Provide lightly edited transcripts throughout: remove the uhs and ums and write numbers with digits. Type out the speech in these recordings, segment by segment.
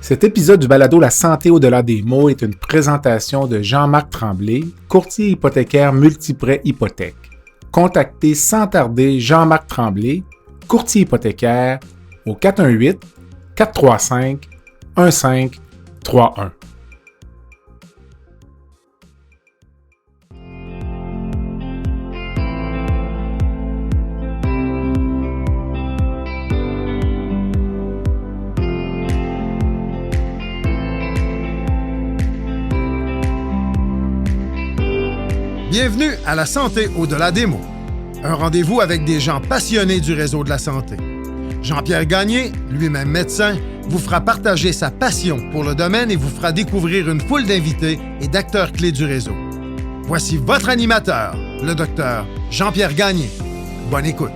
Cet épisode du balado La santé au-delà des mots est une présentation de Jean-Marc Tremblay, courtier hypothécaire multiprêt hypothèque. Contactez sans tarder Jean-Marc Tremblay, courtier hypothécaire, au 418-435-1531. Bienvenue à La santé au-delà des mots, un rendez-vous avec des gens passionnés du réseau de la santé. Jean-Pierre Gagné, lui-même médecin, vous fera partager sa passion pour le domaine et vous fera découvrir une foule d'invités et d'acteurs clés du réseau. Voici votre animateur, le docteur Jean-Pierre Gagné. Bonne écoute.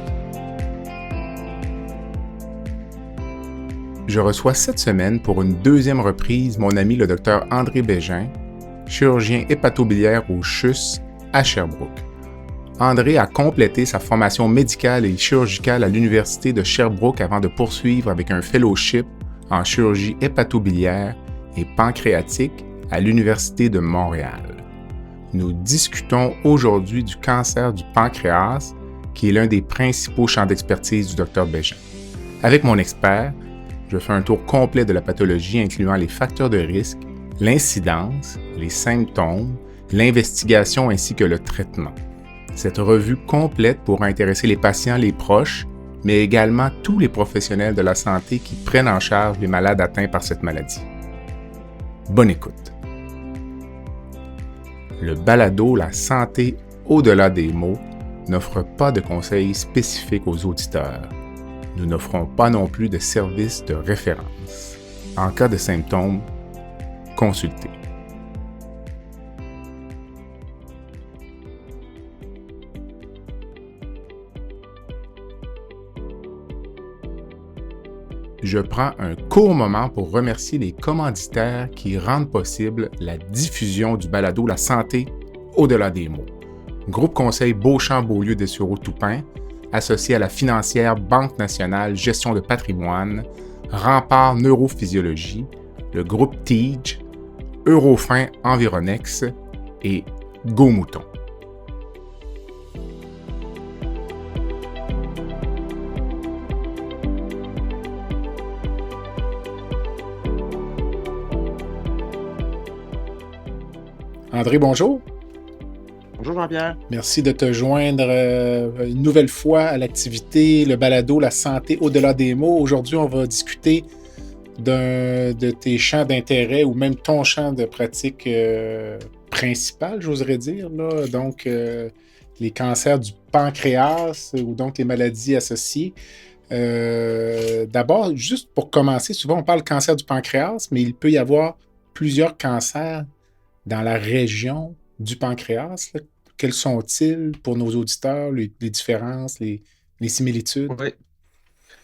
Je reçois cette semaine pour une deuxième reprise mon ami le docteur André Bégin, chirurgien hépatobiliaire au CHUS à Sherbrooke. André a complété sa formation médicale et chirurgicale à l'Université de Sherbrooke avant de poursuivre avec un fellowship en chirurgie hépatobiliaire et pancréatique à l'Université de Montréal. Nous discutons aujourd'hui du cancer du pancréas, qui est l'un des principaux champs d'expertise du Dr Bégin. Avec mon expert, je fais un tour complet de la pathologie incluant les facteurs de risque, l'incidence, les symptômes, l'investigation ainsi que le traitement. Cette revue complète pourra intéresser les patients, les proches, mais également tous les professionnels de la santé qui prennent en charge les malades atteints par cette maladie. Bonne écoute. Le balado La santé au-delà des mots n'offre pas de conseils spécifiques aux auditeurs. Nous n'offrons pas non plus de services de référence. En cas de symptômes, consultez. Je prends un court moment pour remercier les commanditaires qui rendent possible la diffusion du balado La santé au-delà des mots. Groupe Conseil Beauchamp-Beaulieu Dessureau-Toupin, associé à la financière Banque nationale Gestion de patrimoine, Rempart Neurophysiologie, le groupe TIGE, Eurofin Environex et Go Mouton. André, bonjour. Bonjour Jean-Pierre. Merci de te joindre une nouvelle fois à l'activité, le balado La santé au-delà des mots. Aujourd'hui, on va discuter de tes champs d'intérêt ou même ton champ de pratique principal, j'oserais dire. Là. Donc, les cancers du pancréas ou donc les maladies associées. D'abord, juste pour commencer, souvent on parle cancer du pancréas, mais il peut y avoir plusieurs cancers dans la région du pancréas. Là. Quels sont-ils pour nos auditeurs, les différences, les similitudes? Oui.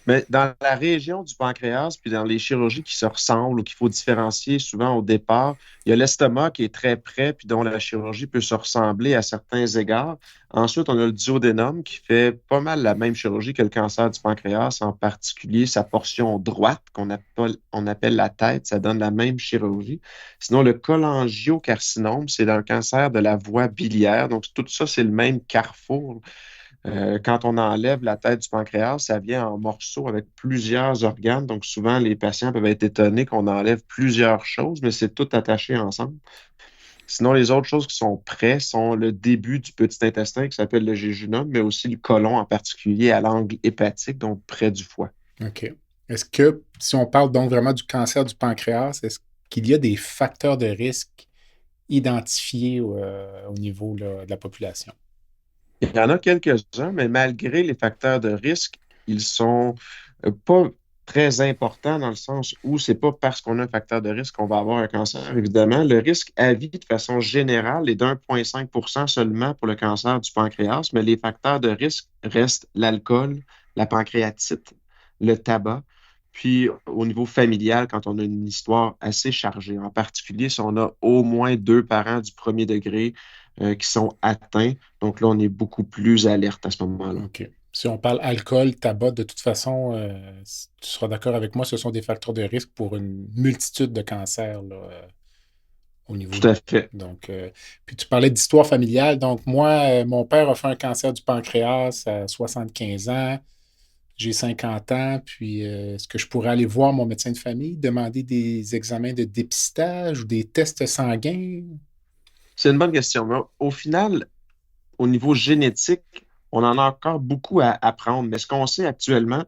Mais dans la région du pancréas, puis dans les chirurgies qui se ressemblent ou qu'il faut différencier souvent au départ, il y a l'estomac qui est très près, puis dont la chirurgie peut se ressembler à certains égards. Ensuite, on a le duodénum qui fait pas mal la même chirurgie que le cancer du pancréas, en particulier sa portion droite qu'on appelle la tête, ça donne la même chirurgie. Sinon, le cholangiocarcinome, c'est un cancer de la voie biliaire, donc tout ça, c'est le même carrefour. Quand on enlève la tête du pancréas, ça vient en morceaux avec plusieurs organes. Donc, souvent, les patients peuvent être étonnés qu'on enlève plusieurs choses, mais c'est tout attaché ensemble. Sinon, les autres choses qui sont près sont le début du petit intestin qui s'appelle le jéjunum, mais aussi le côlon en particulier à l'angle hépatique, donc près du foie. OK. Est-ce que, si on parle donc vraiment du cancer du pancréas, est-ce qu'il y a des facteurs de risque identifiés au niveau là, de la population? Il y en a quelques-uns, mais malgré les facteurs de risque, ils sont pas très importants dans le sens où c'est pas parce qu'on a un facteur de risque qu'on va avoir un cancer. Évidemment, le risque à vie de façon générale est d'1,5% seulement pour le cancer du pancréas, mais les facteurs de risque restent l'alcool, la pancréatite, le tabac, puis au niveau familial, quand on a une histoire assez chargée, en particulier si on a au moins 2 parents du premier degré qui sont atteints. Donc là, on est beaucoup plus alerte à ce moment-là. OK. Si on parle alcool, tabac, de toute façon, tu seras d'accord avec moi, ce sont des facteurs de risque pour une multitude de cancers là, au niveau. Tout à fait. Donc, puis tu parlais d'histoire familiale. Donc, moi, mon père a fait un cancer du pancréas à 75 ans. J'ai 50 ans. Puis, est-ce que je pourrais aller voir mon médecin de famille, demander des examens de dépistage ou des tests sanguins? C'est une bonne question. Mais au final, au niveau génétique, on en a encore beaucoup à apprendre. Mais ce qu'on sait actuellement,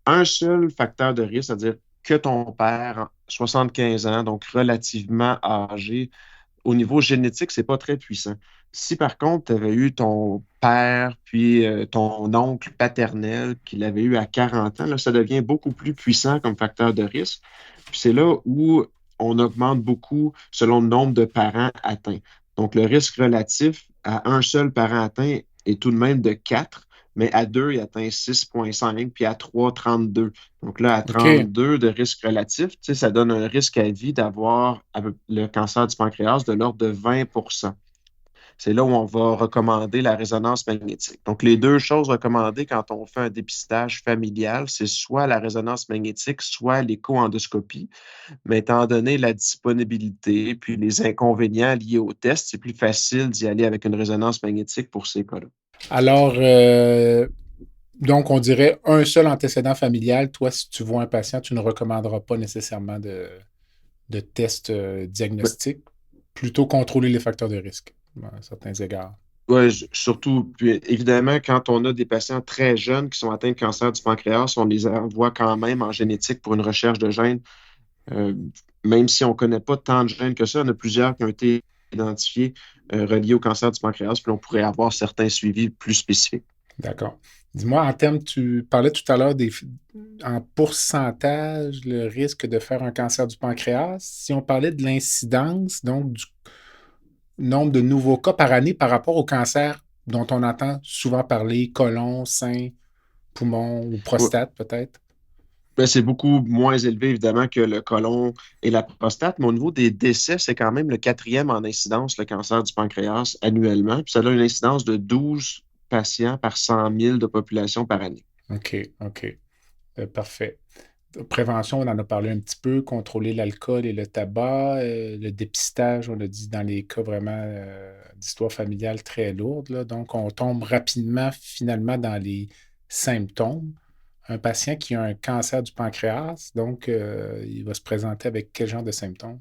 un seul facteur de risque, c'est-à-dire que ton père, 75 ans, donc relativement âgé, au niveau génétique, c'est pas très puissant. Si par contre, tu avais eu ton père, puis ton oncle paternel qui l'avait eu à 40 ans, là, ça devient beaucoup plus puissant comme facteur de risque. Puis c'est là où on augmente beaucoup selon le nombre de parents atteints. Donc, le risque relatif à un seul parent atteint est tout de même de 4, mais à 2, il atteint 6,5, puis à 3, 32. Donc là, à OK. 32 de risque relatif, tu sais, ça donne un risque à vie d'avoir le cancer du pancréas de l'ordre de 20. C'est là où on va recommander la résonance magnétique. Donc, les deux choses recommandées quand on fait un dépistage familial, c'est soit la résonance magnétique, soit l'écho-endoscopie. Mais étant donné la disponibilité puis les inconvénients liés au test, c'est plus facile d'y aller avec une résonance magnétique pour ces cas-là. Alors, donc, on dirait un seul antécédent familial. Toi, si tu vois un patient, tu ne recommanderas pas nécessairement de test diagnostic, plutôt contrôler les facteurs de risque à certains égards. Ouais, surtout, puis évidemment, quand on a des patients très jeunes qui sont atteints de cancer du pancréas, on les envoie quand même en génétique pour une recherche de gènes. Euh, Même si on ne connaît pas tant de gènes que ça, il y en a plusieurs qui ont été identifiés reliés au cancer du pancréas, puis on pourrait avoir certains suivis plus spécifiques. D'accord. Dis-moi, en termes, tu parlais tout à l'heure en pourcentage, le risque de faire un cancer du pancréas. Si on parlait de l'incidence, donc du nombre de nouveaux cas par année par rapport au cancer dont on entend souvent parler, côlon, sein, poumon ou Ouais. prostate peut-être. Ben, c'est beaucoup moins élevé, évidemment, que le côlon et la prostate, mais au niveau des décès, c'est quand même le quatrième en incidence, le cancer du pancréas, annuellement. Puis ça a une incidence de 12 patients par 100 000 de population par année. OK, OK. Parfait. Prévention, on en a parlé un petit peu, contrôler l'alcool et le tabac, le dépistage, on l'a dit dans les cas vraiment d'histoire familiale très lourde, là. Donc, on tombe rapidement finalement dans les symptômes. Un patient qui a un cancer du pancréas, donc il va se présenter avec quel genre de symptômes?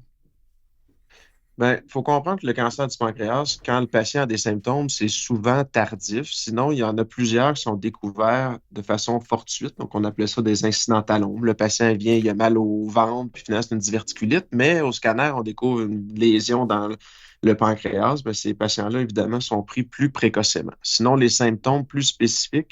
Ben, il faut comprendre que le cancer du pancréas, quand le patient a des symptômes, c'est souvent tardif. Sinon, il y en a plusieurs qui sont découverts de façon fortuite. Donc, on appelait ça des incidentalomes. Le patient vient, il a mal au ventre, puis finalement, c'est une diverticulite, mais au scanner, on découvre une lésion dans le pancréas. Ben, ces patients-là, évidemment, sont pris plus précocement. Sinon, les symptômes plus spécifiques,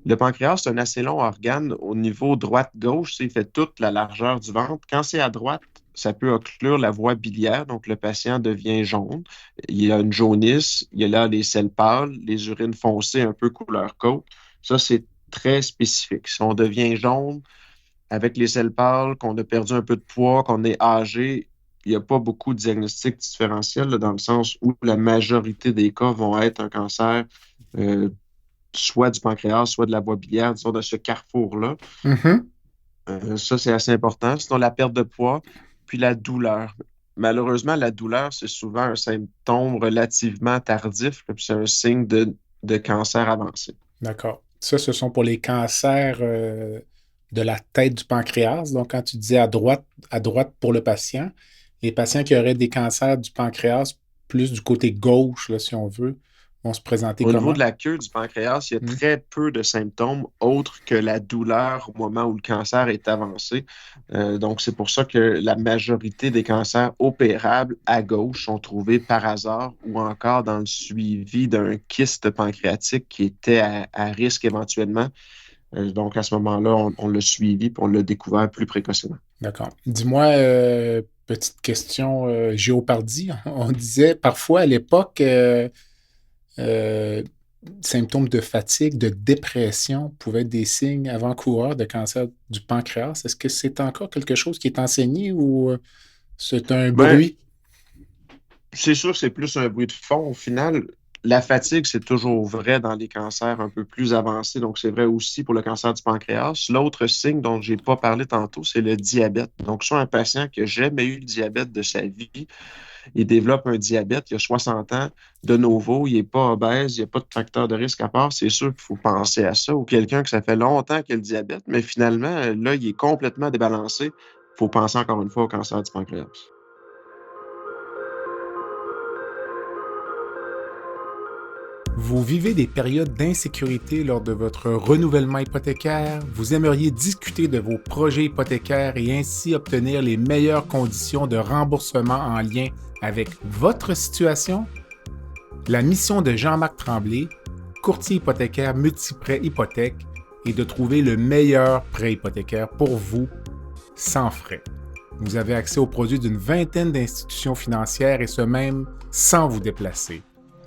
le pancréas, c'est un assez long organe au niveau droite-gauche. Il fait toute la largeur du ventre. Quand c'est à droite, ça peut occlure la voie biliaire, donc le patient devient jaune. Il y a une jaunisse, il y a là les selles pâles, les urines foncées un peu couleur coke. Ça, c'est très spécifique. Si on devient jaune avec les selles pâles, qu'on a perdu un peu de poids, qu'on est âgé, il n'y a pas beaucoup de diagnostics différentiels là, dans le sens où la majorité des cas vont être un cancer euh, soit du pancréas, soit de la voie biliaire, disons, de ce carrefour-là. Mhm. Ça, c'est assez important. Sinon, la perte de poids, puis la douleur. Malheureusement, la douleur, c'est souvent un symptôme relativement tardif, puis c'est un signe de cancer avancé. D'accord. Ça, ce sont pour les cancers de la tête du pancréas. Donc, quand tu disais à droite pour le patient, les patients qui auraient des cancers du pancréas plus du côté gauche, là, si on veut, vont se présenter Au niveau comment? de la queue du pancréas, il y a Hmm. très peu de symptômes autres que la douleur au moment où le cancer est avancé. Donc, c'est pour ça que la majorité des cancers opérables à gauche sont trouvés par hasard ou encore dans le suivi d'un kyste pancréatique qui était à risque éventuellement. Donc, à ce moment-là, on l'a suivi et on l'a découvert plus précocement. D'accord. Dis-moi, petite question géopardie. On disait parfois à l'époque euh, symptômes de fatigue, de dépression pouvaient être des signes avant-coureurs de cancer du pancréas. Est-ce que c'est encore quelque chose qui est enseigné ou c'est un Ben, bruit? c'est sûr que c'est plus un bruit de fond. Au final, La fatigue, c'est toujours vrai dans les cancers un peu plus avancés, donc c'est vrai aussi pour le cancer du pancréas. L'autre signe dont je n'ai pas parlé tantôt, c'est le diabète. Donc, soit un patient qui n'a jamais eu le diabète de sa vie, il développe un diabète, il a 60 ans, de nouveau, il n'est pas obèse, il n'y a pas de facteur de risque à part, c'est sûr qu'il faut penser à ça. Ou quelqu'un que ça fait longtemps qu'il a le diabète, mais finalement, là, il est complètement débalancé. Il faut penser encore une fois au cancer du pancréas. Vous vivez des périodes d'insécurité lors de votre renouvellement hypothécaire, vous aimeriez discuter de vos projets hypothécaires et ainsi obtenir les meilleures conditions de remboursement en lien avec votre situation? La mission de Jean-Marc Tremblay, courtier hypothécaire multiprêt hypothèque, est de trouver le meilleur prêt hypothécaire pour vous, sans frais. Vous avez accès aux produits d'une vingtaine d'institutions financières et ce même sans vous déplacer.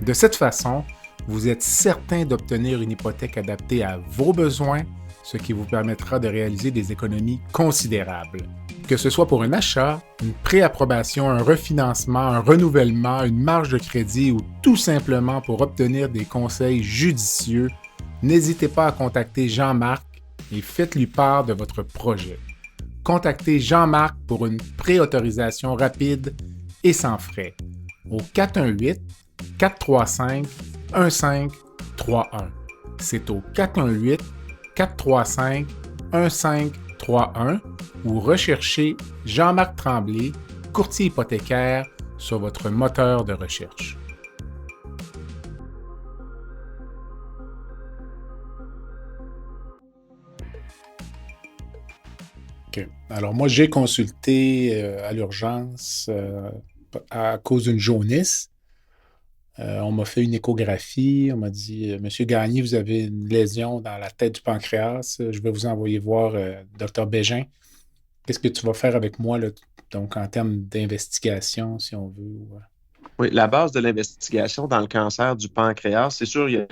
De cette façon, vous êtes certain d'obtenir une hypothèque adaptée à vos besoins, ce qui vous permettra de réaliser des économies considérables. Que ce soit pour un achat, une préapprobation, un refinancement, un renouvellement, une marge de crédit ou tout simplement pour obtenir des conseils judicieux, n'hésitez pas à contacter Jean-Marc et faites-lui part de votre projet. Contactez Jean-Marc pour une préautorisation rapide et sans frais au 418-435-1531. C'est au 418-435-1531 ou recherchez Jean-Marc Tremblay, courtier hypothécaire, sur votre moteur de recherche. OK. Alors moi, j'ai consulté à l'urgence à cause d'une jaunisse. On m'a fait une échographie. On m'a dit, Monsieur Gagné, vous avez une lésion dans la tête du pancréas. Je vais vous envoyer voir Dr Bégin. Qu'est-ce que tu vas faire avec moi, là, donc en termes d'investigation, si on veut? Oui, la base de l'investigation dans le cancer du pancréas, c'est sûr, il y a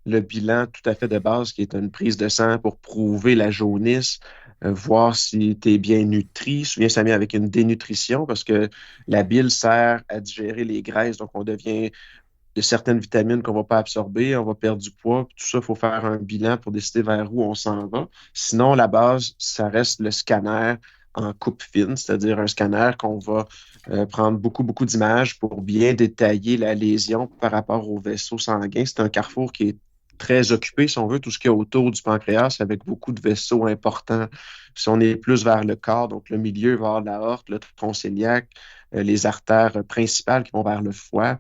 le bilan tout à fait de base qui est une prise de sang pour prouver la jaunisse, voir si tu es bien nutri. Souvent, ça vient avec une dénutrition parce que la bile sert à digérer les graisses, donc il y a certaines vitamines qu'on ne va pas absorber, on va perdre du poids. Tout ça, il faut faire un bilan pour décider vers où on s'en va. Sinon, la base, ça reste le scanner en coupe fine, c'est-à-dire un scanner qu'on va prendre beaucoup d'images pour bien détailler la lésion par rapport au vaisseau sanguin. C'est un carrefour qui est très occupé, si on veut, tout ce qui est autour du pancréas, avec beaucoup de vaisseaux importants. Si on est plus vers le corps, donc le milieu vers l'aorte, le tronc cœliaque, les artères principales qui vont vers le foie.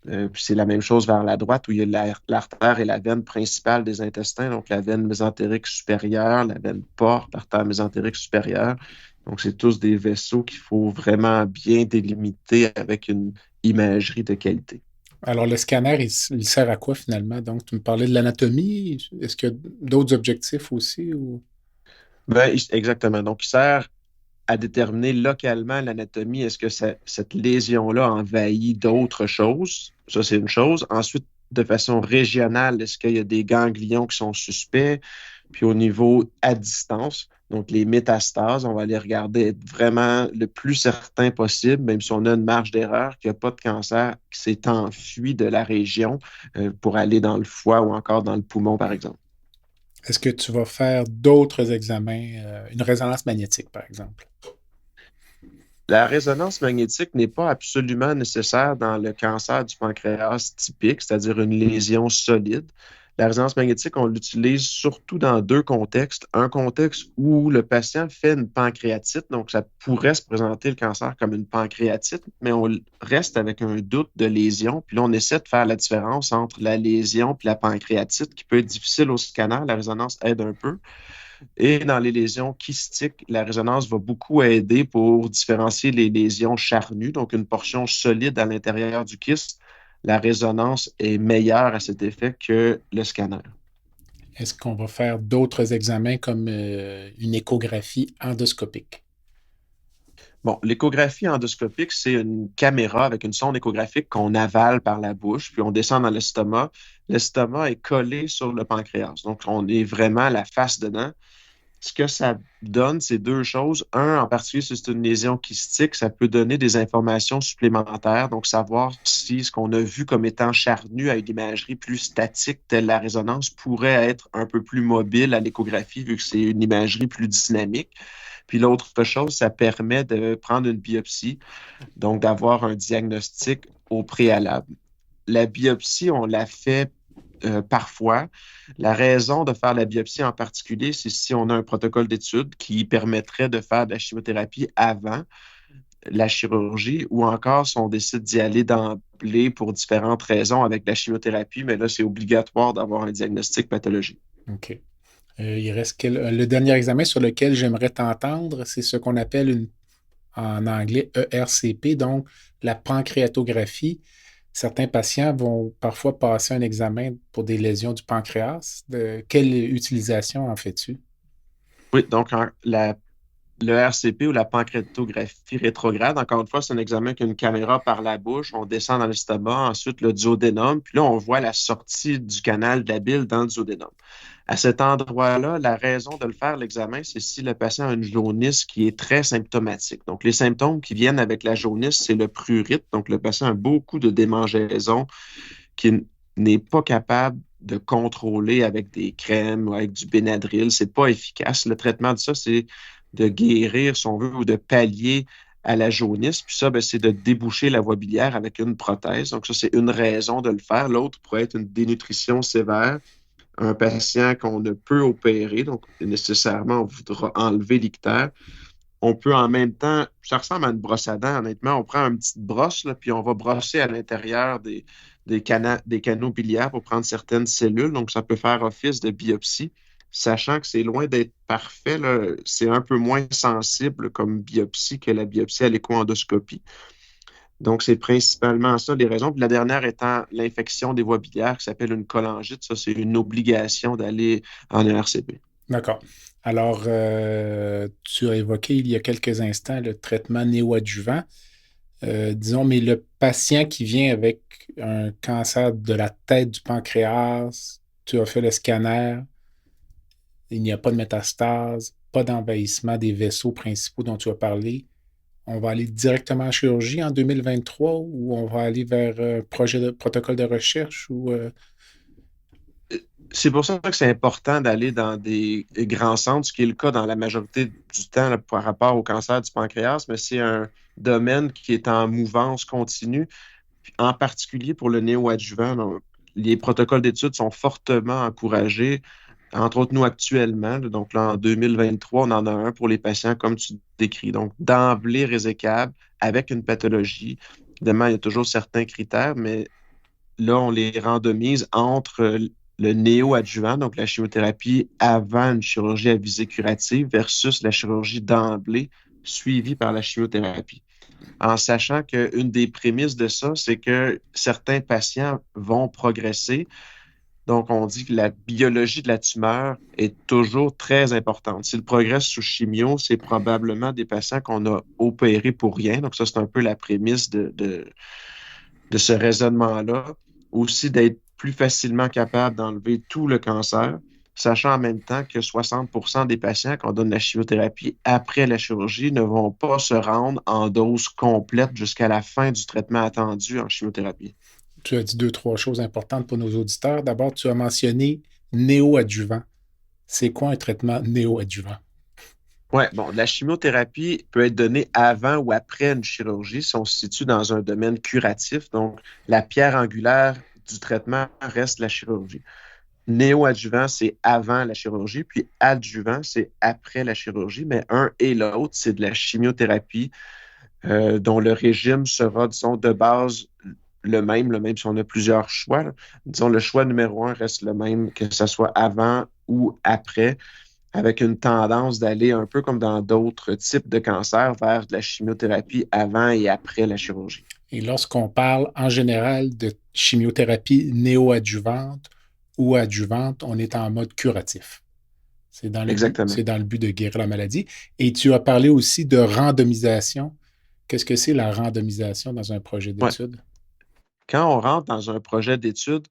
Puis c'est la même chose vers la droite où il y a l'artère et la veine principale des intestins, donc la veine mésentérique supérieure, la veine porte, l'artère mésentérique supérieure. Donc, c'est tous des vaisseaux qu'il faut vraiment bien délimiter avec une imagerie de qualité. Alors, le scanner, il sert à quoi finalement? Donc, tu me parlais de l'anatomie. Est-ce qu'il y a d'autres objectifs aussi? Ou... Exactement. Donc, il sert à déterminer localement l'anatomie. Est-ce que cette lésion-là envahit d'autres choses? Ça, c'est une chose. Ensuite, de façon régionale, est-ce qu'il y a des ganglions qui sont suspects? Puis au niveau à distance, donc les métastases, on va les regarder être vraiment le plus certain possible, même si on a une marge d'erreur, qu'il n'y a pas de cancer qui s'est enfui de la région pour aller dans le foie ou encore dans le poumon, par exemple. Est-ce que tu vas faire d'autres examens, une résonance magnétique, par exemple? La résonance magnétique n'est pas absolument nécessaire dans le cancer du pancréas typique, c'est-à-dire une lésion solide. La résonance magnétique, on l'utilise surtout dans deux contextes. Un contexte où le patient fait une pancréatite, donc ça pourrait se présenter le cancer comme une pancréatite, mais on reste avec un doute de lésion. Puis là, on essaie de faire la différence entre la lésion et la pancréatite, qui peut être difficile au scanner. La résonance aide un peu. Et dans les lésions kystiques, la résonance va beaucoup aider pour différencier les lésions charnues, donc une portion solide à l'intérieur du kyste. La résonance est meilleure à cet effet que le scanner. Est-ce qu'on va faire d'autres examens comme une échographie endoscopique? Bon, l'échographie endoscopique, c'est une caméra avec une sonde échographique qu'on avale par la bouche, puis on descend dans l'estomac. L'estomac est collé sur le pancréas, donc on est vraiment la face dedans. ce que ça donne, c'est deux choses. Un, en particulier, si c'est une lésion kystique, ça peut donner des informations supplémentaires. Donc, savoir si ce qu'on a vu comme étant charnu à une imagerie plus statique, telle la résonance, pourrait être un peu plus mobile à l'échographie, vu que c'est une imagerie plus dynamique. Puis l'autre chose, ça permet de prendre une biopsie, donc d'avoir un diagnostic au préalable. La biopsie, on l'a fait parfois. La raison de faire la biopsie en particulier, c'est si on a un protocole d'étude qui permettrait de faire de la chimiothérapie avant la chirurgie ou encore si on décide d'y aller d'emblée pour différentes raisons avec la chimiothérapie, mais là, c'est obligatoire d'avoir un diagnostic pathologique. OK. Il reste le dernier examen sur lequel j'aimerais t'entendre, c'est ce qu'on appelle en anglais ERCP, donc la pancréatographie. Certains patients vont parfois passer un examen pour des lésions du pancréas. Quelle utilisation en fais-tu? Oui, donc le RCP ou la pancréatographie rétrograde, encore une fois, c'est un examen avec une caméra par la bouche. On descend dans l'estomac, ensuite le duodénum, puis là, on voit la sortie du canal de la bile dans le duodénum. À cet endroit-là, la raison de le faire, l'examen, c'est si le patient a une jaunisse qui est très symptomatique. Donc, les symptômes qui viennent avec la jaunisse, c'est le prurite. Donc, le patient a beaucoup de démangeaisons qui n'est pas capable de contrôler avec des crèmes ou avec du Benadryl. C'est pas efficace. Le traitement de ça, c'est de guérir, si on veut, ou de pallier à la jaunisse. Puis ça, ben, c'est de déboucher la voie biliaire avec une prothèse. Donc ça, c'est une raison de le faire. L'autre pourrait être une dénutrition sévère. Un patient qu'on ne peut opérer, donc nécessairement, on voudra enlever l'ictère. On peut en même temps, ça ressemble à une brosse à dents, honnêtement. On prend une petite brosse, là, puis on va brosser à l'intérieur des canaux biliaires pour prendre certaines cellules. Donc, ça peut faire office de biopsie, sachant que c'est loin d'être parfait, là. C'est un peu moins sensible comme biopsie que la biopsie à l'écho-endoscopie. Donc, c'est principalement ça les raisons. Puis la dernière étant l'infection des voies biliaires qui s'appelle une cholangite. Ça, c'est une obligation d'aller en ERCP. D'accord. Alors, tu as évoqué il y a quelques instants le traitement néoadjuvant. Disons, mais le patient qui vient avec un cancer de la tête du pancréas, tu as fait le scanner, il n'y a pas de métastase, pas d'envahissement des vaisseaux principaux dont tu as parlé. On va aller directement en chirurgie en 2023 ou on va aller vers un protocole de recherche ou C'est pour ça que c'est important d'aller dans des grands centres, ce qui est le cas dans la majorité du temps là, par rapport au cancer du pancréas, mais c'est un domaine qui est en mouvance continue, en particulier pour le néoadjuvant. Donc, les protocoles d'études sont fortement encouragés, entre autres nous actuellement. Donc là, en 2023, on en a un pour les patients comme tu décris. Donc, d'emblée résécable avec une pathologie. Évidemment, il y a toujours certains critères, mais là, on les randomise entre le néoadjuvant, donc la chimiothérapie avant une chirurgie à visée curative versus la chirurgie d'emblée suivie par la chimiothérapie. En sachant qu'une des prémices de ça, c'est que certains patients vont progresser. Donc, on dit que la biologie de la tumeur est toujours très importante. S'il progresse sous chimio, c'est probablement des patients qu'on a opérés pour rien. Donc, ça, c'est un peu la prémisse de ce raisonnement-là. Aussi, d'être plus facilement capable d'enlever tout le cancer, sachant en même temps que 60% des patients qu'on donne la chimiothérapie après la chirurgie ne vont pas se rendre en dose complète jusqu'à la fin du traitement attendu en chimiothérapie. tu as dit deux, trois choses importantes pour nos auditeurs. D'abord, tu as mentionné néoadjuvant. C'est quoi un traitement néoadjuvant? Oui, bon, la chimiothérapie peut être donnée avant ou après une chirurgie si on se situe dans un domaine curatif. Donc, la pierre angulaire du traitement reste la chirurgie. Néoadjuvant, c'est avant la chirurgie, puis adjuvant, c'est après la chirurgie, mais un et l'autre, c'est de la chimiothérapie dont le régime sera, disons, de base le même si on a plusieurs choix. Là. Disons, le choix numéro un reste le même, que ce soit avant ou après, avec une tendance d'aller un peu comme dans d'autres types de cancers vers de la chimiothérapie avant et après la chirurgie. Et lorsqu'on parle en général de chimiothérapie néoadjuvante ou adjuvante, on est en mode curatif. Exactement. C'est dans le but de guérir la maladie. Et tu as parlé aussi de randomisation. Qu'est-ce que c'est la randomisation dans un projet d'étude? Ouais. Quand on rentre dans un projet d'étude,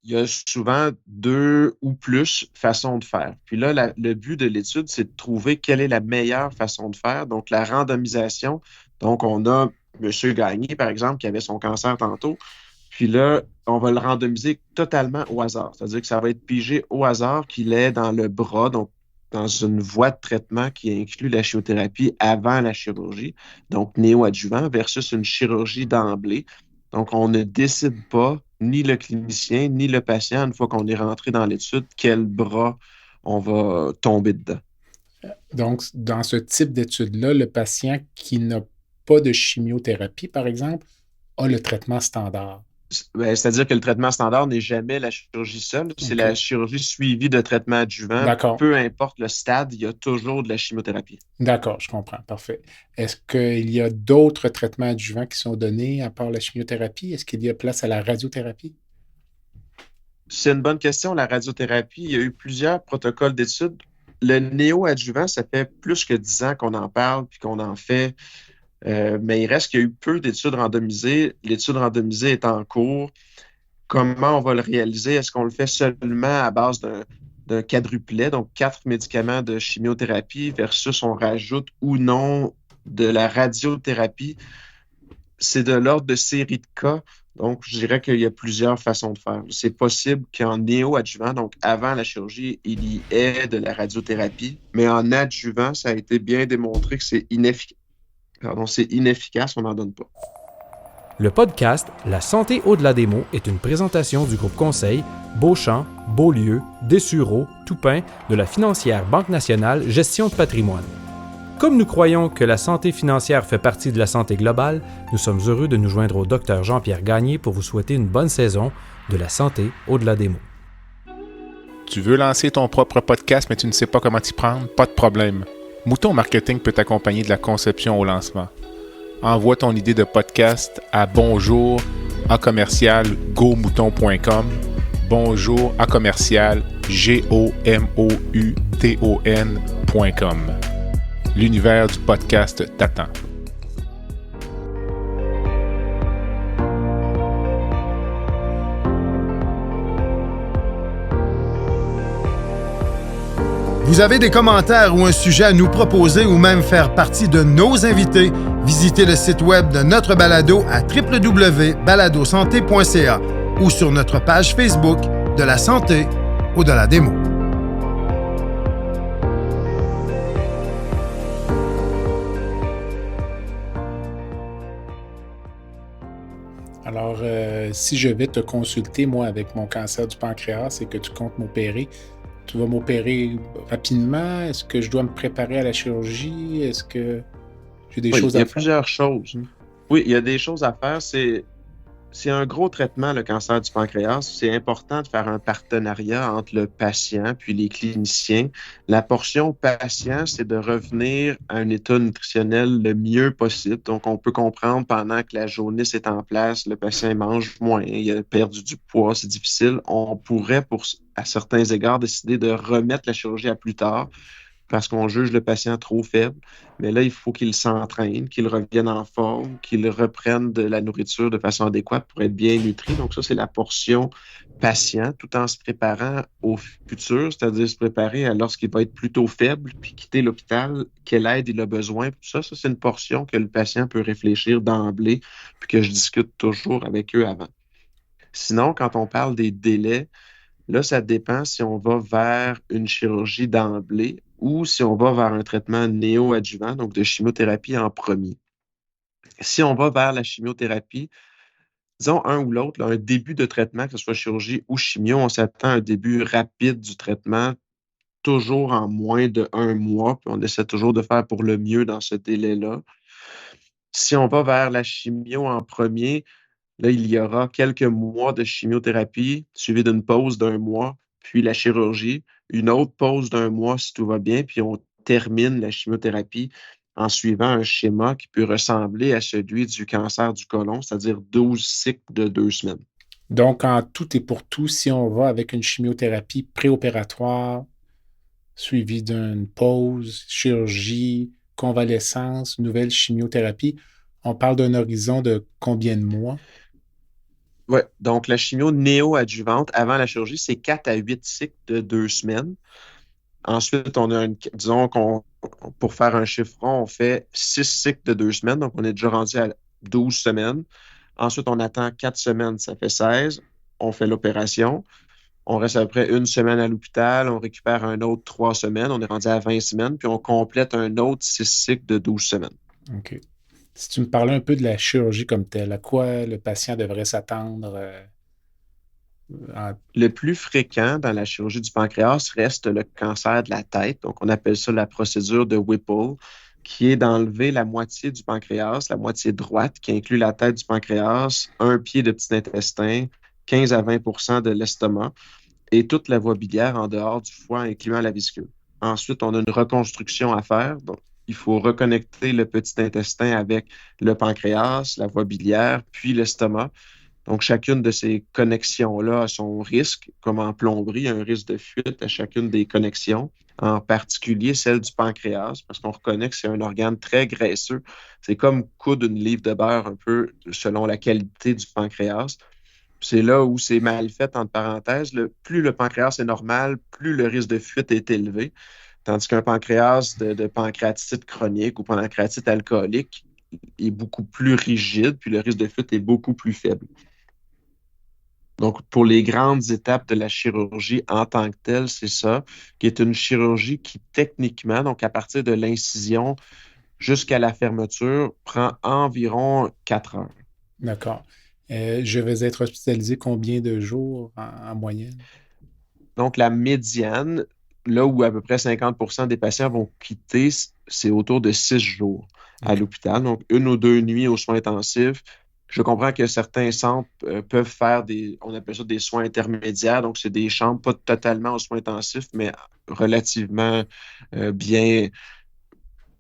il y a souvent 2 ou plus façons de faire. Puis là, le but de l'étude, c'est de trouver quelle est la meilleure façon de faire. Donc, la randomisation. Donc, on a M. Gagné, par exemple, qui avait son cancer tantôt. Puis là, on va le randomiser totalement au hasard. C'est-à-dire que ça va être pigé au hasard qu'il est dans le bras, donc dans une voie de traitement qui inclut la chimiothérapie avant la chirurgie, donc néoadjuvant, versus une chirurgie d'emblée. Donc, on ne décide pas, ni le clinicien, ni le patient, une fois qu'on est rentré dans l'étude, quel bras on va tomber dedans. Donc, dans ce type d'étude-là, le patient qui n'a pas de chimiothérapie, par exemple, a le traitement standard. C'est-à-dire que le traitement standard n'est jamais la chirurgie seule, c'est la chirurgie suivie de traitement adjuvant. D'accord. Peu importe le stade, il y a toujours de la chimiothérapie. D'accord, je comprends. Parfait. Est-ce qu'il y a d'autres traitements adjuvants qui sont donnés à part la chimiothérapie? Est-ce qu'il y a place à la radiothérapie? C'est une bonne question. La radiothérapie, il y a eu plusieurs protocoles d'études. Le néoadjuvant, ça fait plus que 10 ans qu'on en parle puis qu'on en fait. Mais il reste qu'il y a eu peu d'études randomisées. L'étude randomisée est en cours. Comment on va le réaliser? Est-ce qu'on le fait seulement à base d'un quadruplet, donc 4 médicaments de chimiothérapie versus on rajoute ou non de la radiothérapie? C'est de l'ordre de série de cas. Donc, je dirais qu'il y a plusieurs façons de faire. C'est possible qu'en néoadjuvant, donc avant la chirurgie, il y ait de la radiothérapie, mais en adjuvant, ça a été bien démontré que c'est inefficace, on n'en donne pas. Le podcast La santé au-delà des mots est une présentation du groupe conseil Beauchamp, Beaulieu, Dessureau, Toupin de la financière Banque nationale Gestion de patrimoine. Comme nous croyons que la santé financière fait partie de la santé globale, nous sommes heureux de nous joindre au Dr Jean-Pierre Gagné pour vous souhaiter une bonne saison de la santé au-delà des mots. Tu veux lancer ton propre podcast mais tu ne sais pas comment t'y prendre? Pas de problème. Mouton Marketing peut t'accompagner de la conception au lancement. Envoie ton idée de podcast à bonjour@gomouton.com, bonjour@gomouton.com. L'univers du podcast t'attend. Vous avez des commentaires ou un sujet à nous proposer ou même faire partie de nos invités? Visitez le site web de notre balado à www.baladosanté.ca ou sur notre page Facebook de la santé au-delà des mots. Alors, si je vais te consulter, moi, avec mon cancer du pancréas et que tu comptes m'opérer, tu vas m'opérer rapidement? Est-ce que je dois me préparer à la chirurgie? Est-ce que j'ai des choses à faire? Il y a plusieurs choses. Oui, il y a des choses à faire. C'est un gros traitement, le cancer du pancréas. C'est important de faire un partenariat entre le patient puis les cliniciens. La portion patient, c'est de revenir à un état nutritionnel le mieux possible. Donc, on peut comprendre pendant que la jaunisse est en place, le patient mange moins, il a perdu du poids, c'est difficile. On pourrait, à certains égards, décider de remettre la chirurgie à plus tard parce qu'on juge le patient trop faible. Mais là, il faut qu'il s'entraîne, qu'il revienne en forme, qu'il reprenne de la nourriture de façon adéquate pour être bien nutri. Donc ça, c'est la portion patient, tout en se préparant au futur, c'est-à-dire se préparer à lorsqu'il va être plutôt faible, puis quitter l'hôpital, quelle aide il a besoin. Tout ça, c'est une portion que le patient peut réfléchir d'emblée, puis que je discute toujours avec eux avant. Sinon, quand on parle des délais, là, ça dépend si on va vers une chirurgie d'emblée ou si on va vers un traitement néoadjuvant, donc de chimiothérapie en premier. Si on va vers la chimiothérapie, disons un ou l'autre, là, un début de traitement, que ce soit chirurgie ou chimio, on s'attend à un début rapide du traitement, toujours en moins d'1 mois, puis on essaie toujours de faire pour le mieux dans ce délai-là. Si on va vers la chimio en premier, là, il y aura quelques mois de chimiothérapie, suivi d'une pause d'1 mois, puis la chirurgie, une autre pause d'1 mois si tout va bien, puis on termine la chimiothérapie en suivant un schéma qui peut ressembler à celui du cancer du côlon, c'est-à-dire 12 cycles de 2 semaines. Donc, en tout et pour tout, si on va avec une chimiothérapie préopératoire, suivie d'une pause, chirurgie, convalescence, nouvelle chimiothérapie, on parle d'un horizon de combien de mois? Ouais, donc la chimio néoadjuvante avant la chirurgie, c'est 4 à 8 cycles de 2 semaines. Ensuite, on a disons pour faire un chiffron, on fait 6 cycles de 2 semaines, donc on est déjà rendu à 12 semaines. Ensuite, on attend 4 semaines, ça fait 16. On fait l'opération. On reste après une semaine à l'hôpital, on récupère un autre 3 semaines, on est rendu à 20 semaines, puis on complète un autre 6 cycles de 12 semaines. OK. Si tu me parlais un peu de la chirurgie comme telle, à quoi le patient devrait s'attendre en... Le plus fréquent dans la chirurgie du pancréas reste le cancer de la tête. Donc, on appelle ça la procédure de Whipple, qui est d'enlever la moitié du pancréas, la moitié droite, qui inclut la tête du pancréas, un pied de petit intestin, 15 à 20 de l'estomac et toute la voie biliaire en dehors du foie, incluant la vésicule. Ensuite, on a une reconstruction à faire. Donc, il faut reconnecter le petit intestin avec le pancréas, la voie biliaire, puis l'estomac. Donc, chacune de ces connexions-là a son risque, comme en plomberie, il y a un risque de fuite à chacune des connexions, en particulier celle du pancréas, parce qu'on reconnaît que c'est un organe très graisseux. C'est comme coudre une livre de beurre un peu selon la qualité du pancréas. C'est là où c'est mal fait, entre parenthèses. Plus le pancréas est normal, plus le risque de fuite est élevé. Tandis qu'un pancréas de pancréatite chronique ou pancréatite alcoolique est beaucoup plus rigide, puis le risque de fuite est beaucoup plus faible. Donc, pour les grandes étapes de la chirurgie en tant que telle, c'est ça, qui est une chirurgie qui, techniquement, donc à partir de l'incision jusqu'à la fermeture, prend environ 4 heures. D'accord. Je vais être hospitalisé combien de jours en moyenne? Donc, la médiane, là où à peu près 50% des patients vont quitter, c'est autour de 6 jours à l'hôpital. Donc, 1 ou 2 nuits aux soins intensifs. Je comprends que certains centres peuvent faire on appelle ça des soins intermédiaires. Donc, c'est des chambres pas totalement aux soins intensifs, mais relativement bien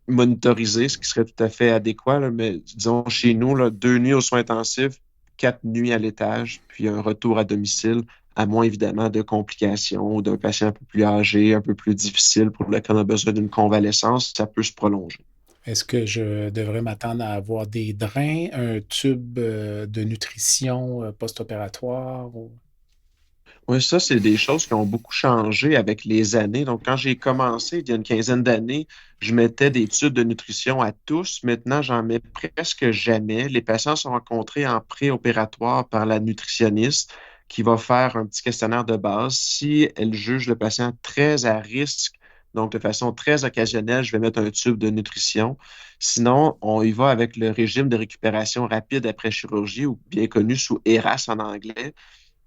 monitorisées, ce qui serait tout à fait adéquat. Là. Mais disons, chez nous, là, 2 nuits aux soins intensifs, 4 nuits à l'étage, puis un retour à domicile, à moins évidemment de complications ou d'un patient un peu plus âgé, un peu plus difficile pour lequel on a besoin d'une convalescence, ça peut se prolonger. Est-ce que je devrais m'attendre à avoir des drains, un tube de nutrition post-opératoire? Oui, ça, c'est des choses qui ont beaucoup changé avec les années. Donc, quand j'ai commencé, il y a une quinzaine d'années, je mettais des tubes de nutrition à tous. Maintenant, j'en mets presque jamais. Les patients sont rencontrés en préopératoire par la nutritionniste qui va faire un petit questionnaire de base. Si elle juge le patient très à risque, donc de façon très occasionnelle, je vais mettre un tube de nutrition. Sinon, on y va avec le régime de récupération rapide après chirurgie, ou bien connu sous ERAS en anglais.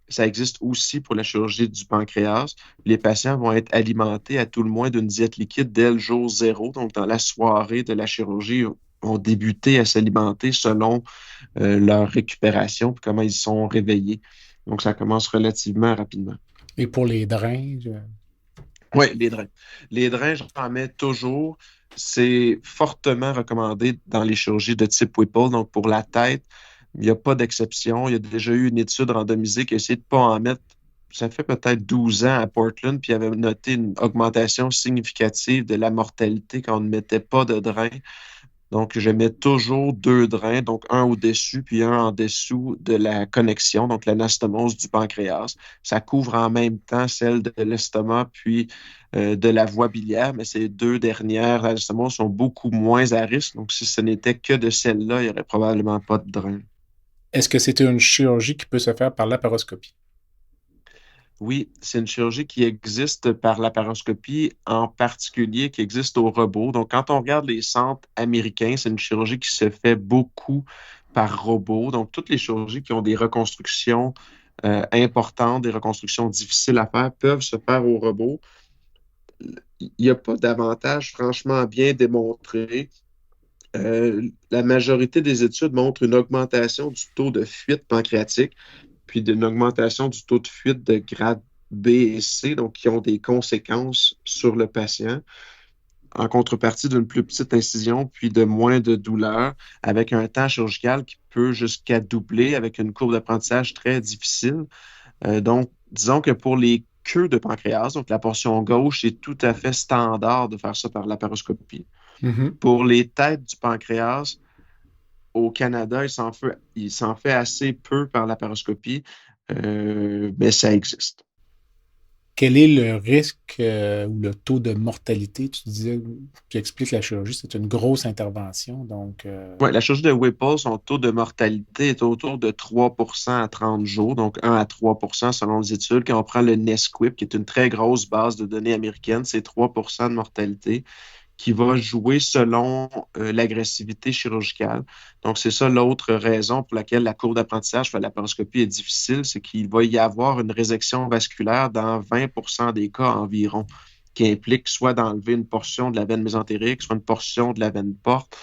Ça existe aussi pour la chirurgie du pancréas. Les patients vont être alimentés à tout le moins d'une diète liquide dès le jour 0. Donc, dans la soirée de la chirurgie, vont débuter à s'alimenter selon leur récupération et comment ils sont réveillés. Donc, ça commence relativement rapidement. Et pour les drains? Oui, les drains. Les drains, j'en mets toujours. C'est fortement recommandé dans les chirurgies de type Whipple. Donc, pour la tête, il n'y a pas d'exception. Il y a déjà eu une étude randomisée qui a essayé de ne pas en mettre. Ça fait peut-être 12 ans à Portland, puis il avait noté une augmentation significative de la mortalité quand on ne mettait pas de drain. Donc, je mets toujours 2 drains, donc un au-dessus puis un en dessous de la connexion, donc l'anastomose du pancréas. Ça couvre en même temps celle de l'estomac puis de la voie biliaire, mais ces 2 dernières anastomoses sont beaucoup moins à risque. Donc, si ce n'était que de celle-là, il n'y aurait probablement pas de drain. Est-ce que c'est une chirurgie qui peut se faire par laparoscopie? Oui, c'est une chirurgie qui existe par laparoscopie, en particulier qui existe au robot. Donc, quand on regarde les centres américains, c'est une chirurgie qui se fait beaucoup par robot. Donc, toutes les chirurgies qui ont des reconstructions importantes, des reconstructions difficiles à faire, peuvent se faire au robot. Il n'y a pas d'avantage franchement bien démontré. La majorité des études montrent une augmentation du taux de fuite pancréatique, puis d'une augmentation du taux de fuite de grade B et C, donc qui ont des conséquences sur le patient, en contrepartie d'une plus petite incision, puis de moins de douleur, avec un temps chirurgical qui peut jusqu'à doubler, avec une courbe d'apprentissage très difficile. Donc, disons que pour les queues de pancréas, donc la portion gauche, c'est tout à fait standard de faire ça par laparoscopie. Mm-hmm. Pour les têtes du pancréas, au Canada, il s'en fait assez peu par laparoscopie, mais ça existe. Quel est le risque ou le taux de mortalité? Tu disais, tu expliques la chirurgie, c'est une grosse intervention, donc Ouais, la chirurgie de Whipple, son taux de mortalité est autour de 3% à 30 jours, donc 1 à 3% selon les études. Quand on prend le NSQIP, qui est une très grosse base de données américaine, c'est 3% de mortalité qui va jouer selon l'agressivité chirurgicale. Donc, c'est ça l'autre raison pour laquelle la courbe d'apprentissage pour la laparoscopie est difficile, c'est qu'il va y avoir une résection vasculaire dans 20% des cas environ, qui implique soit d'enlever une portion de la veine mésentérique, soit une portion de la veine porte,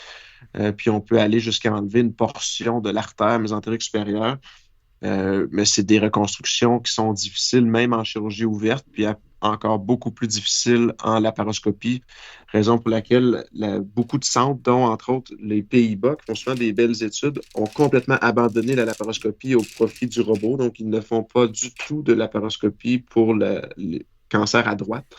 puis on peut aller jusqu'à enlever une portion de l'artère mésentérique supérieure. Mais c'est des reconstructions qui sont difficiles, même en chirurgie ouverte, puis encore beaucoup plus difficiles en laparoscopie, raison pour laquelle beaucoup de centres, dont entre autres les Pays-Bas, qui font souvent des belles études, ont complètement abandonné la laparoscopie au profit du robot. Donc, ils ne font pas du tout de laparoscopie pour le cancer à droite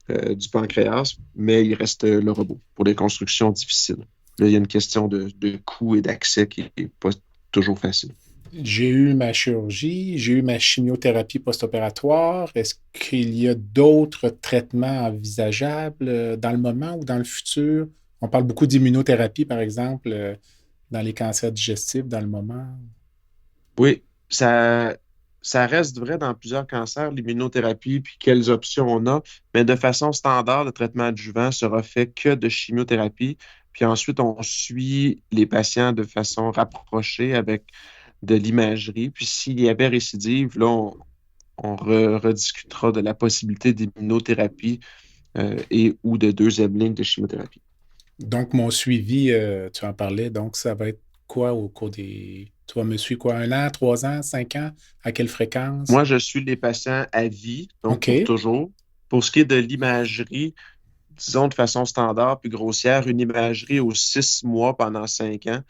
du pancréas, mais il reste le robot pour des constructions difficiles. Là, il y a une question de coût et d'accès qui n'est pas toujours facile. j'ai eu ma chirurgie, j'ai eu ma chimiothérapie post-opératoire. Est-ce qu'il y a d'autres traitements envisageables dans le moment ou dans le futur? On parle beaucoup d'immunothérapie, par exemple, dans les cancers digestifs, dans le moment. Oui, ça reste vrai dans plusieurs cancers, l'immunothérapie, puis quelles options on a, mais de façon standard, le traitement adjuvant sera fait que de chimiothérapie, puis ensuite on suit les patients de façon rapprochée avec de l'imagerie, puis s'il y avait récidive, là, on rediscutera de la possibilité d'immunothérapie et ou de deuxième ligne de chimiothérapie. Donc, mon suivi, tu en parlais, donc ça va être quoi au cours des... Tu vas me suivre quoi, 1 an, 3 ans, 5 ans? À quelle fréquence? Moi, je suis les patients à vie, donc pour OK. toujours. Pour ce qui est de l'imagerie, disons de façon standard puis grossière, une imagerie aux 6 mois pendant 5 ans,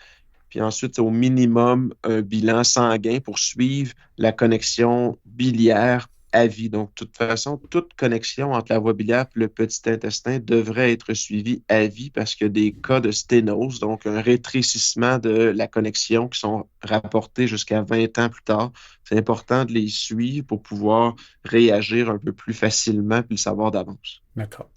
puis ensuite au minimum un bilan sanguin pour suivre la connexion biliaire à vie. Donc, de toute façon, toute connexion entre la voie biliaire et le petit intestin devrait être suivie à vie parce que des cas de sténose, donc un rétrécissement de la connexion qui sont rapportés jusqu'à 20 ans plus tard, c'est important de les suivre pour pouvoir réagir un peu plus facilement puis le savoir d'avance. D'accord.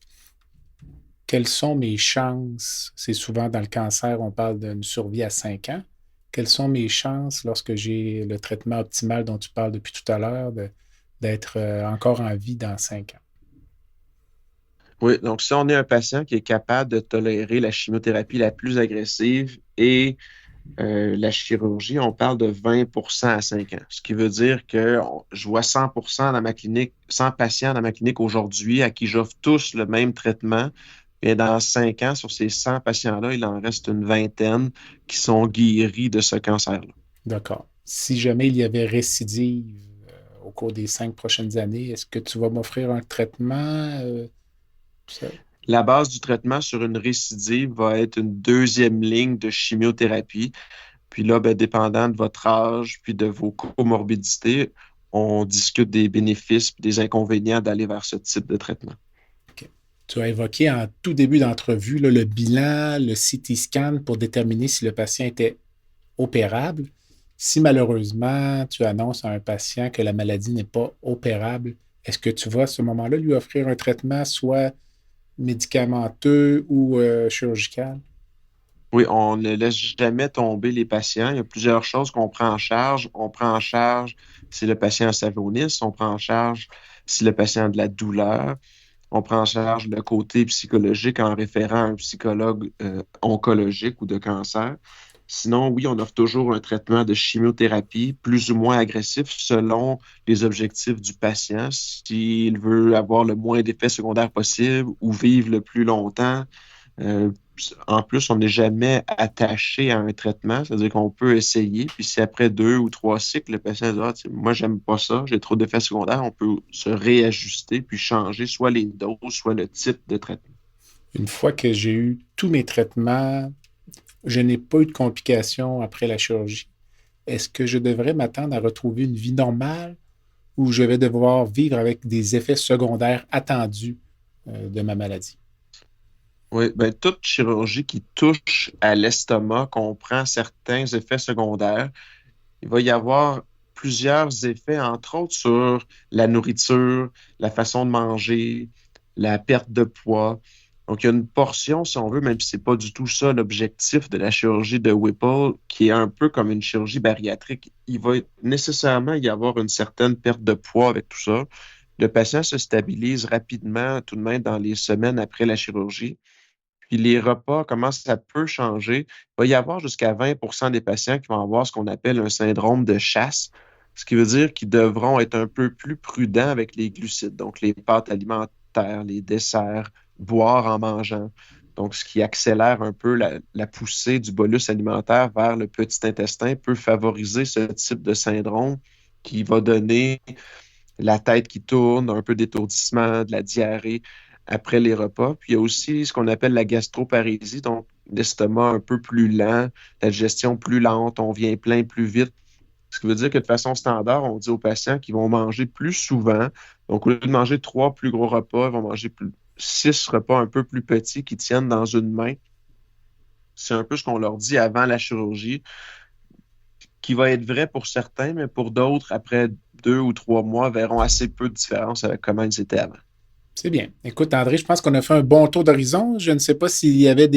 Quelles sont mes chances? C'est souvent dans le cancer, on parle d'une survie à 5 ans. Quelles sont mes chances lorsque j'ai le traitement optimal dont tu parles depuis tout à l'heure d'être encore en vie dans 5 ans? Oui, donc si on est un patient qui est capable de tolérer la chimiothérapie la plus agressive et la chirurgie, on parle de 20% à 5 ans. Ce qui veut dire que je vois 100% dans ma clinique, 100 patients dans ma clinique aujourd'hui à qui j'offre tous le même traitement. Et dans 5 ans, sur ces 100 patients-là, il en reste une vingtaine qui sont guéris de ce cancer-là. D'accord. Si jamais il y avait récidive au cours des 5 prochaines années, est-ce que tu vas m'offrir un traitement? Ça- La base du traitement sur une récidive va être une deuxième ligne de chimiothérapie. Puis là, ben, dépendant de votre âge puis de vos comorbidités, on discute des bénéfices et des inconvénients d'aller vers ce type de traitement. OK. Tu as évoqué en tout début d'entrevue là, le bilan, le CT scan pour déterminer si le patient était opérable. Si malheureusement tu annonces à un patient que la maladie n'est pas opérable, est-ce que tu vas à ce moment-là lui offrir un traitement soit médicamenteux ou chirurgical? Oui, on ne laisse jamais tomber les patients. Il y a plusieurs choses qu'on prend en charge. On prend en charge si le patient a sa jaunisse, on prend en charge si le patient a de la douleur, on prend en charge le côté psychologique en référant à un psychologue oncologique ou de cancer. Sinon, oui, on offre toujours un traitement de chimiothérapie plus ou moins agressif selon les objectifs du patient. S'il veut avoir le moins d'effets secondaires possible ou vivre le plus longtemps, euh, en plus, on n'est jamais attaché à un traitement, c'est-à-dire qu'on peut essayer, puis si après 2 ou 3 cycles, le patient dit « Ah, moi, j'aime pas ça, j'ai trop d'effets secondaires », on peut se réajuster puis changer soit les doses, soit le type de traitement. Une fois que j'ai eu tous mes traitements, je n'ai pas eu de complications après la chirurgie. Est-ce que je devrais m'attendre à retrouver une vie normale ou je vais devoir vivre avec des effets secondaires attendus de ma maladie? Oui, bien, toute chirurgie qui touche à l'estomac comprend certains effets secondaires. Il va y avoir plusieurs effets, entre autres sur la nourriture, la façon de manger, la perte de poids. Donc, il y a une portion, si on veut, même si ce n'est pas du tout ça l'objectif de la chirurgie de Whipple, qui est un peu comme une chirurgie bariatrique. Il va nécessairement y avoir une certaine perte de poids avec tout ça. Le patient se stabilise rapidement, tout de même, dans les semaines après la chirurgie. Puis les repas, comment ça peut changer? Il va y avoir jusqu'à 20% des patients qui vont avoir ce qu'on appelle un syndrome de chasse, ce qui veut dire qu'ils devront être un peu plus prudents avec les glucides, donc les pâtes alimentaires, les desserts, boire en mangeant. Donc, ce qui accélère un peu la poussée du bolus alimentaire vers le petit intestin peut favoriser ce type de syndrome qui va donner la tête qui tourne, un peu d'étourdissement, de la diarrhée après les repas. Puis il y a aussi ce qu'on appelle la gastroparésie, donc l'estomac un peu plus lent, la digestion plus lente, on vient plein plus vite. Ce qui veut dire que de façon standard, on dit aux patients qu'ils vont manger plus souvent. Donc, au lieu de manger 3 plus gros repas, ils vont manger 6 repas un peu plus petits qui tiennent dans une main. C'est un peu ce qu'on leur dit avant la chirurgie, qui va être vrai pour certains, mais pour d'autres, après 2 ou 3 mois, verront assez peu de différence avec comment ils étaient avant. C'est bien. Écoute, André, je pense qu'on a fait un bon tour d'horizon. Je ne sais pas s'il y avait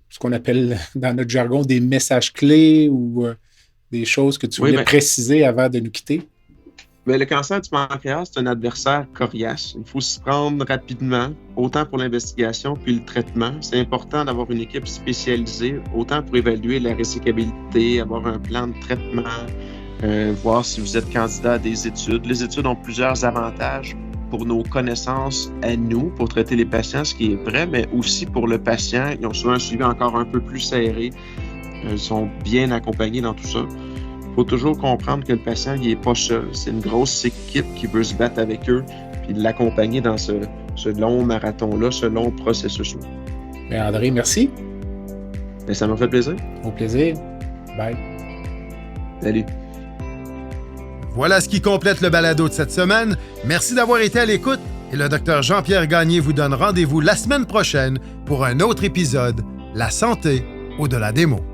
ce qu'on appelle dans notre jargon, des messages clés ou des choses que tu voulais préciser avant de nous quitter. Mais le cancer du pancréas, c'est un adversaire coriace. Il faut s'y prendre rapidement, autant pour l'investigation puis le traitement. C'est important d'avoir une équipe spécialisée, autant pour évaluer la résécabilité, avoir un plan de traitement, voir si vous êtes candidat à des études. Les études ont plusieurs avantages pour nos connaissances à nous, pour traiter les patients, ce qui est vrai, mais aussi pour le patient. Ils ont souvent un suivi encore un peu plus serré. Ils sont bien accompagnés dans tout ça. Il faut toujours comprendre que le patient, il n'est pas seul. C'est une grosse équipe qui veut se battre avec eux puis de l'accompagner dans ce long marathon-là, ce long processus-là. Bien, André, merci. Bien, ça m'a fait plaisir. Au plaisir. Bye. Salut. Voilà ce qui complète le balado de cette semaine. Merci d'avoir été à l'écoute et le Dr Jean-Pierre Gagné vous donne rendez-vous la semaine prochaine pour un autre épisode, La santé au-delà des mots.